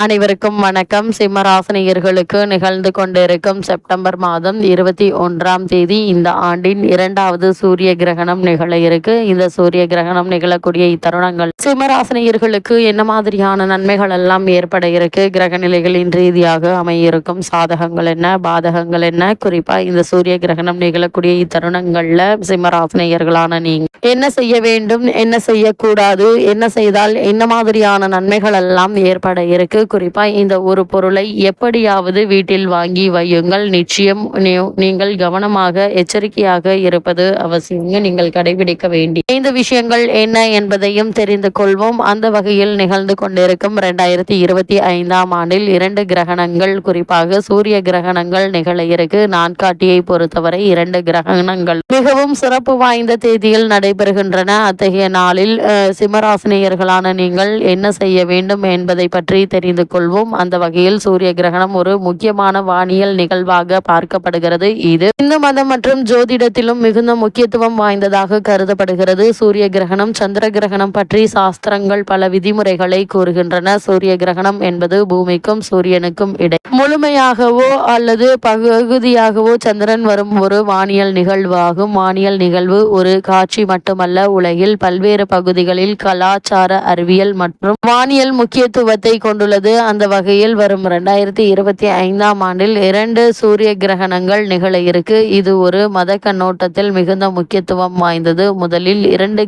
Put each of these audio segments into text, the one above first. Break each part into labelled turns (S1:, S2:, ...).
S1: அனைவருக்கும் வணக்கம். சிம்மராசினியர்களுக்கு நிகழ்ந்து கொண்டிருக்கும் செப்டம்பர் மாதம் 21ஆம் தேதி இந்த ஆண்டின் 2வது சூரிய கிரகணம் நிகழ இருக்கு. இந்த சூரிய கிரகணம் நிகழக்கூடிய இத்தருணங்கள் சிம்மராசினியர்களுக்கு என்ன மாதிரியான நன்மைகள் எல்லாம் ஏற்பட இருக்கு, கிரக நிலைகளின் ரீதியாக அமையிருக்கும் சாதகங்கள் என்ன, பாதகங்கள் என்ன, குறிப்பா இந்த சூரிய கிரகணம் நிகழக்கூடிய இத்தருணங்கள்ல சிம்மராசினியர்களான நீங்க என்ன செய்ய வேண்டும், என்ன செய்யக்கூடாது, என்ன செய்தால் என்ன மாதிரியான நன்மைகள் எல்லாம் ஏற்பட இருக்கு, குறிப்பா இந்த ஒரு பொருளை எப்படியாவது வீட்டில் வாங்கி வையுங்கள். நிச்சயம் நீங்கள் கவனமாக எச்சரிக்கையாக இருப்பது அவசியம். நீங்கள் கடைபிடிக்க வேண்டிய 5 விஷயங்கள் என்ன என்பதையும் தெரிந்து கொள்வோம். அந்த வகையில் நிகழ்ந்து கொண்டிருக்கும் 2025ஆம் ஆண்டில் 2 கிரகணங்கள், குறிப்பாக சூரிய கிரகணங்கள் நிகழ இருக்கு. நாட்காட்டியை பொறுத்தவரை 2 கிரகணங்கள் மிகவும் சிறப்பு வாய்ந்த தேதியில் நடைபெறுகின்றன. அத்தகைய நாளில் சிம்மராசினியர்களான நீங்கள் என்ன செய்ய வேண்டும் என்பதை பற்றி தெரிந்து கொள்வோம். அந்த வகையில் சூரிய கிரகணம் ஒரு முக்கியமான வானியல் நிகழ்வாக பார்க்கப்படுகிறது. இது இந்து மதம் மற்றும் ஜோதிடத்திலும் மிகுந்த முக்கியத்துவம் வாய்ந்ததாக கருதப்படுகிறது. சூரிய கிரகணம், சந்திர கிரகணம் பற்றி சாஸ்திரங்கள் பல விதிமுறைகளை கூறுகின்றன. சூரிய கிரகணம் என்பது பூமிக்கும் சூரியனுக்கும் இடை முழுமையாகவோ அல்லது பகுதியாகவோ சந்திரன் வரும் ஒரு வானியல் நிகழ்வாகும். வானியல் நிகழ்வு ஒரு காட்சி மட்டுமல்ல, உலகில் பல்வேறு பகுதிகளில் கலாச்சார, அறிவியல் மற்றும் வானியல் முக்கியத்துவத்தை கொண்டுள்ளது. அந்த வகையில் வரும் 2025ஆம் ஆண்டில் 2 சூரிய கிரகணங்கள் நிகழ இருக்கு. இது ஒரு மத கண்ணோட்டத்தில் மிகுந்த முக்கியத்துவம் வாய்ந்தது. முதலில் 2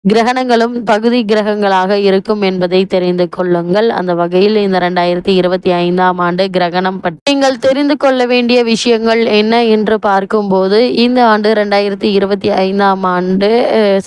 S1: கிரகணங்களும் பகுதி கிரகங்களாக இருக்கும் என்பதை தெரிந்து கொள்ளுங்கள். அந்த வகையில் இந்த 2025ஆம் ஆண்டு கிரகணம் பற்றி நீங்கள் தெரிந்து கொள்ள வேண்டிய விஷயங்கள் என்ன என்று பார்க்கும்போது, இந்த ஆண்டு 2025ஆம் ஆண்டு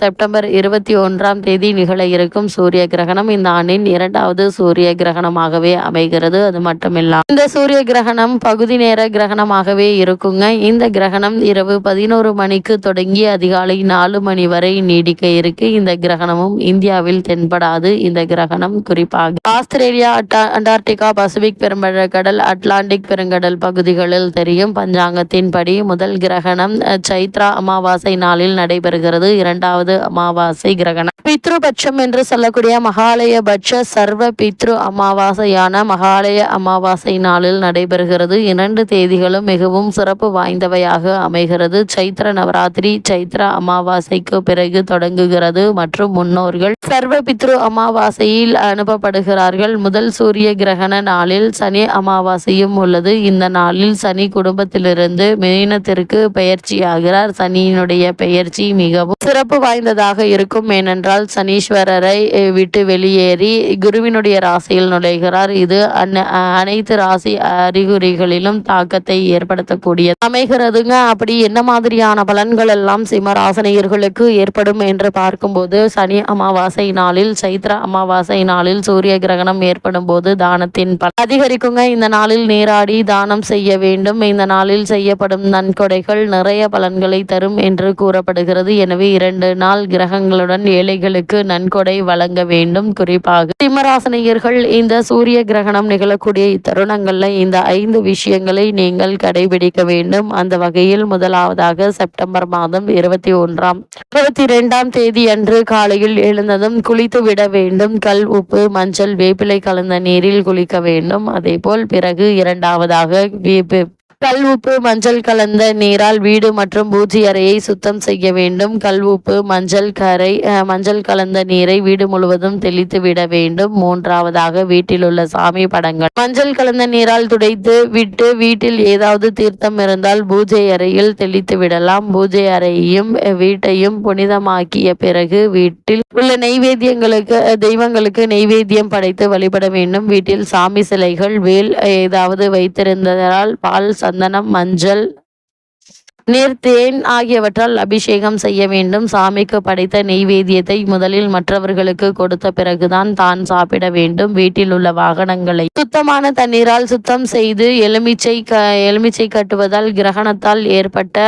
S1: செப்டம்பர் 21ஆம் தேதி நிகழ இருக்கும் சூரிய கிரகணம் இந்த ஆண்டின் 2வது சூரிய கிரகணமாகவே அமைகிறது. அது மட்டுமில்லாமல் இந்த சூரிய கிரகணம் பகுதி நேர கிரகணமாகவே இருக்குங்க. இந்த கிரகணம் இரவு 11 மணிக்கு தொடங்கி அதிகாலை 4 மணி வரை நீடிக்க இருக்கு. இந்த கிரகணமும் இந்தியாவில் தென்படாது. இந்த கிரகணம் குறிப்பாக ஆஸ்திரேலியா, அண்டார்டிகா, பசிபிக் பெருங்கடல், அட்லாண்டிக் பெருங்கடல் பகுதிகளில் தெரியும். பஞ்சாங்கத்தின் படி முதல் கிரகணம் சைத்ரா அமாவாசை நாளில் நடைபெறுகிறது. 2வது அமாவாசை கிரகணம் பித்ருபட்சம் என்று சொல்லக்கூடிய மகாலயபட்ச சர்வ பித்ரு அமாவாசையான மகாலய அமாவாசை நாளில் நடைபெறுகிறது. 2 தேதிகளும் மிகவும் சிறப்பு வாய்ந்தவையாக அமைகிறது. சைத்ர நவராத்திரி சைத்ர அமாவாசைக்கு பிறகு தொடங்குகிறது மற்றும் முன்னோர்கள் சர்வ பித்ரு அமாவாசையில் அனுப்பப்படுகிறார்கள். முதல் சூரிய கிரகண நாளில் சனி அமாவாசையும் உள்ளது. இந்த நாளில் சனி குடும்பத்திலிருந்து மீனத்திற்கு பெயர்ச்சியாகிறார். சனியினுடைய பெயர்ச்சி மிகவும் சிறப்பு வாய்ந்ததாக இருக்கும். ஏனென்றால் சனீஸ்வரரை விட்டு வெளியேறி குருவினுடைய ராசியில் நுழைகிறார். இது அனைத்து ராசி அறிகுறிகளிலும் தாக்கத்தை ஏற்படுத்தக்கூடிய அமைகிறதுங்க. அப்படி என்ன மாதிரியான பலன்கள் எல்லாம் சிம்மராசினியர்களுக்கு ஏற்படும் என்று பார்க்கும்போது, சனி அமாவாசை நாளில் சைத்ர அமாவாசை நாளில் சூரிய கிரகணம் ஏற்படும் போது தானத்தின் பலன் அதிகரிக்குங்க. இந்த நாளில் நீராடி தானம் செய்ய வேண்டும். இந்த நாளில் செய்யப்படும் நன்கொடைகள் நிறைய பலன்களை தரும் என்று கூறப்படுகிறது. எனவே 2 நாள் கிரகங்களுடன் ஏழைகளுக்கு நன்கொடை வழங்க வேண்டும். குறிப்பாக சிம்மராசினியர்கள் இந்த சூரிய கிரகணம் நிகழக்கூடிய இத்தருணங்கள்ல இந்த 5 விஷயங்களை நீங்கள் கடைபிடிக்க வேண்டும். அந்த வகையில் முதலாவதாக செப்டம்பர் மாதம் 22ஆம் தேதி அன்று காலையில் எழுந்ததும் குளித்து விட வேண்டும். கல், உப்பு, மஞ்சள், வேப்பிலை கலந்த நீரில் குளிக்க வேண்டும். அதேபோல் பிறகு 2வதாக கல், உப்பு, மஞ்சள் கலந்த நீரால் வீடு மற்றும் பூஜை அறையை சுத்தம் செய்ய வேண்டும். கல், உப்பு, மஞ்சள் கலந்த நீரை வீடு முழுவதும் தெளித்து விட வேண்டும். 3வதாக வீட்டில் உள்ள சாமி படங்கள் மஞ்சள் கலந்த நீரால் துடைத்து விட்டு வீட்டில் ஏதாவது தீர்த்தம் இருந்தால் பூஜை அறையில் தெளித்து விடலாம். பூஜை அறையையும் வீட்டையும் புனிதமாக்கிய பிறகு வீட்டில் உள்ள தெய்வங்களுக்கு நெய்வேத்தியம் படைத்து வழிபட வேண்டும். வீட்டில் சாமி சிலைகள், வேல் ஏதாவது வைத்திருந்ததால் பால், சந்தனம், மஞ்சள், நீர், தேன் ஆகியவற்றால் அபிஷேகம் செய்ய வேண்டும். சாமிக்கு படைத்த நெய்வேத்தியத்தை முதலில் மற்றவர்களுக்கு கொடுத்த பிறகுதான் தான் சாப்பிட வேண்டும். வீட்டில் உள்ள வாகனங்களை சுத்தமான தண்ணீரால் சுத்தம் செய்து எலுமிச்சை கட்டுவதால் கிரகணத்தால் ஏற்பட்ட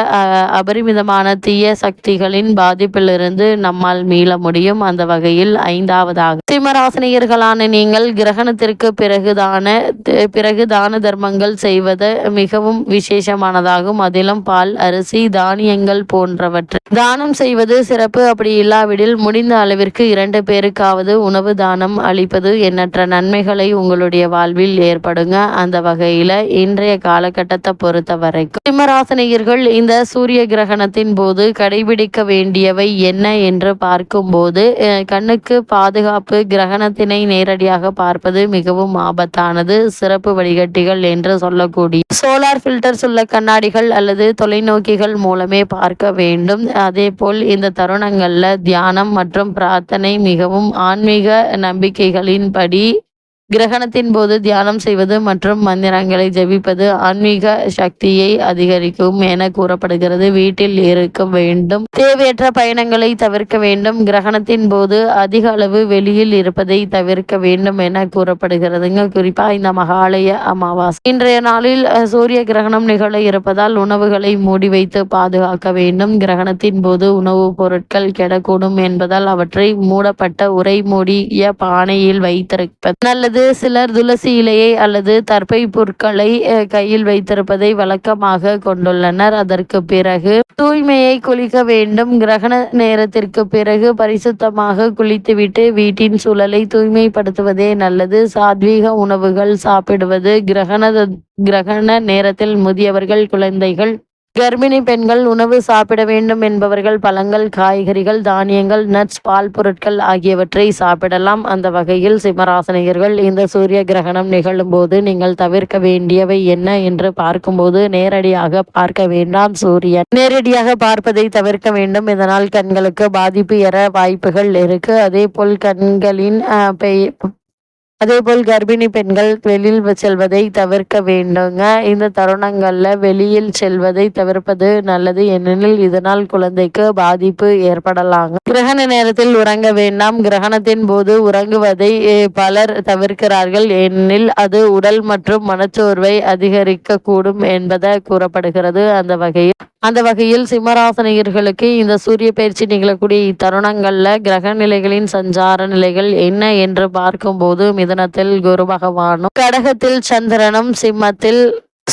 S1: அபரிமிதமான தீய சக்திகளின் பாதிப்பிலிருந்து நம்மால் மீள முடியும். அந்த வகையில் 5வதாக சிம்மராசினியர்களான நீங்கள் கிரகணத்திற்கு பிறகு தான தர்மங்கள் செய்வது மிகவும் விசேஷமானதாகும். அதிலும் பால், அரிசி, தானியங்கள் போன்றவற்றை தானம் செய்வது சிறப்பு. அப்படி இல்லாவிடில் முடிந்த அளவிற்கு 2 பேருக்காவது உணவு தானம் அளிப்பது எண்ணற்ற நன்மைகளை உங்களுடைய வாழ்வில் ஏற்படுங்க. அந்த வகையில இன்றைய காலகட்டத்தை பொறுத்த வரைக்கும் சிம்மராசினியர்கள் இந்த சூரிய கிரகணத்தின் போது கடைபிடிக்க வேண்டியவை என்ன என்று பார்க்கும்போது, கண்ணுக்கு பாதுகாப்பு. கிரகணத்தினை நேரடியாக பார்ப்பது மிகவும் ஆபத்தானது. சிறப்பு வடிகட்டிகள் என்று சொல்லக்கூடிய சோலார் ஃபில்டர்ஸ் உள்ள கண்ணாடிகள் அல்லது தொலைநோக்கிகள் மூலமே பார்க்க வேண்டும். அதேபோல் இந்த தருணங்கள்ல தியானம் மற்றும் பிரார்த்தனை மிகவும் ஆன்மீக நம்பிக்கைகளின்படி கிரகணத்தின் போது தியானம் செய்வது மற்றும் மந்திரங்களை ஜபிப்பது ஆன்மீக சக்தியை அதிகரிக்கும் என கூறப்படுகிறது. வீட்டில் இருக்க வேண்டும். தேவையற்ற பயணங்களை தவிர்க்க வேண்டும். கிரகணத்தின் போது அதிக அளவு வெளியில் இருப்பதை தவிர்க்க வேண்டும் என கூறப்படுகிறதுங்க. குறிப்பா இந்த மகாலய அமாவாசை இன்றைய நாளில் சூரிய கிரகணம் நிகழ இருப்பதால் உணவுகளை மூடி வைத்து பாதுகாக்க வேண்டும். கிரகணத்தின் போது உணவுப் பொருட்கள் கெடக்கூடும் என்பதால் அவற்றை மூடப்பட்ட உரை மூடிய பானையில் வைத்திருப்பது நல்லது. சிலர் துளசி இலையை அல்லது தர்பை புற்களை கையில் வைத்திருப்பதை வழக்கமாக கொண்டுள்ளனர். அதற்கு பிறகு தூய்மையை குளிக்க வேண்டும். கிரகண நேரத்திற்கு பிறகு பரிசுத்தமாக குளித்துவிட்டு வீட்டின் சூழலை தூய்மைப்படுத்துவதே நல்லது. சாத்வீக உணவுகள் சாப்பிடுவது. கிரகண நேரத்தில் முதியவர்கள், குழந்தைகள், கர்ப்பிணி பெண்கள் உணவு சாப்பிட வேண்டும் என்பவர்கள் பழங்கள், காய்கறிகள், தானியங்கள், நட்ஸ், பால் பொருட்கள் ஆகியவற்றை சாப்பிடலாம். அந்த வகையில் சிம்மராசினியர்கள் இந்த சூரிய கிரகணம் நிகழும் போது நீங்கள் தவிர்க்க வேண்டியவை என்ன என்று பார்க்கும்போது, நேரடியாக பார்க்க வேண்டாம். சூரியன் நேரடியாக பார்ப்பதை தவிர்க்க வேண்டும். இதனால் கண்களுக்கு பாதிப்பு ஏற வாய்ப்புகள் இருக்கு. அதேபோல் கர்ப்பிணி பெண்கள் வெளியில் செல்வதை தவிர்க்க வேண்டுங்க. இந்த தருணங்கள்ல வெளியில் செல்வதை தவிர்ப்பது நல்லது. ஏனெனில் இதனால் குழந்தைக்கு பாதிப்பு ஏற்படலாங்க. கிரகண நேரத்தில் உறங்க வேண்டாம். கிரகணத்தின் போது உறங்குவதை பலர் தவிர்க்கிறார்கள். ஏனெனில் அது உடல் மற்றும் மனச்சோர்வை அதிகரிக்க கூடும் என்பதை கூறப்படுகிறது. அந்த வகையில் சிம்மராசினியர்களுக்கு இந்த சூரிய பயிற்சி நிகழக்கூடிய இத்தருணங்கள்ல கிரக நிலைகளின் சஞ்சார நிலைகள் என்ன என்று பார்க்கும்போது, மிதனத்தில் குரு பகவானும், கடகத்தில் சந்திரனும், சிம்மத்தில்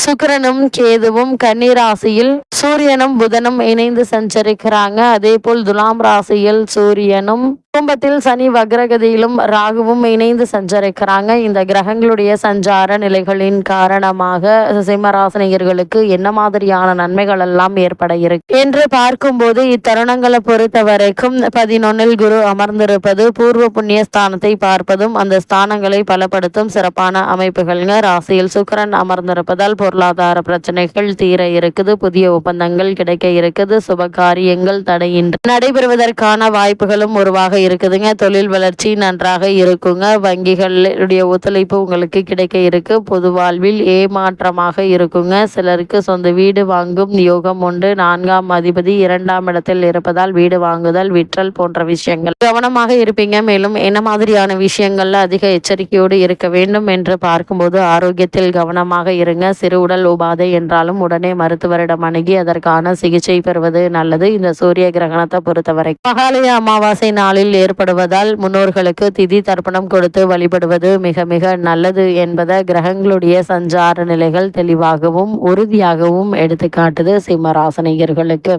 S1: சுக்கிரனும், கேதுவும், கன்னி ராசியில் சூரியனும் புதனும் இணைந்து சஞ்சரிக்கிறாங்க. அதே போல் துலாம் ராசியில் சூரியனும், கும்பத்தில் சனி வக்ரகதியிலும் ராகுவும் இணைந்து சஞ்சரிக்கிறாங்க. இந்த கிரகங்களுடைய சஞ்சார நிலைகளின் காரணமாக சிம்மராசினியர்களுக்கு என்ன மாதிரியான நன்மைகள் எல்லாம் ஏற்பட இருக்கு என்று பார்க்கும்போது, இத்தருணங்களை பொறுத்த வரைக்கும் 11 குரு அமர்ந்திருப்பது பூர்வ புண்ணிய ஸ்தானத்தை பார்ப்பதும் அந்த ஸ்தானங்களை பலப்படுத்தும் சிறப்பான அமைப்புகள்ங்க. ராசியில் சுக்கிரன் அமர்ந்திருப்பதால் பொருளாதார பிரச்சனைகள் தீர இருக்குது. புதிய ஒப்பந்தங்கள் கிடைக்க இருக்குது. சுப காரியங்கள் தடையின்றி நடைபெறுவதற்கான வாய்ப்புகளும் உருவாக இருக்குதுங்க. தொழில் வளர்ச்சி நன்றாக இருக்குங்க. வங்கிகளுடைய ஒத்துழைப்பு உங்களுக்கு கிடைக்க இருக்கு. பொது வாழ்வில் ஏமாற்றமாக இருக்குங்க. சிலருக்கு சொந்த வீடு வாங்கும் யோகம் உண்டு. 4ஆம் அதிபதி 2ஆம் இடத்தில் இருப்பதால் வீடு வாங்குதல், விற்றல் போன்ற விஷயங்கள் கவனமாக இருப்பீங்க. மேலும் என்ன மாதிரியான விஷயங்கள்ல அதிக எச்சரிக்கையோடு இருக்க வேண்டும் என்று பார்க்கும்போது, ஆரோக்கியத்தில் கவனமாக இருங்க. சிறு உடல் உபாதை என்றாலும் உடனே மருத்துவரிடம் அணுகி அதற்கான சிகிச்சை பெறுவது நல்லது. இந்த சூரிய கிரகணத்தை பொறுத்தவரை மகாலய அமாவாசை நாளில் ஏற்படுவதால் முன்னோர்களுக்கு திதி தர்ப்பணம் கொடுத்து வழிபடுவது மிக மிக நல்லது என்பதை கிரகங்களுடைய சஞ்சார நிலைகள் தெளிவாகவும் உறுதியாகவும் எடுத்துக்காட்டுது சிம்மராசினியர்களுக்கு.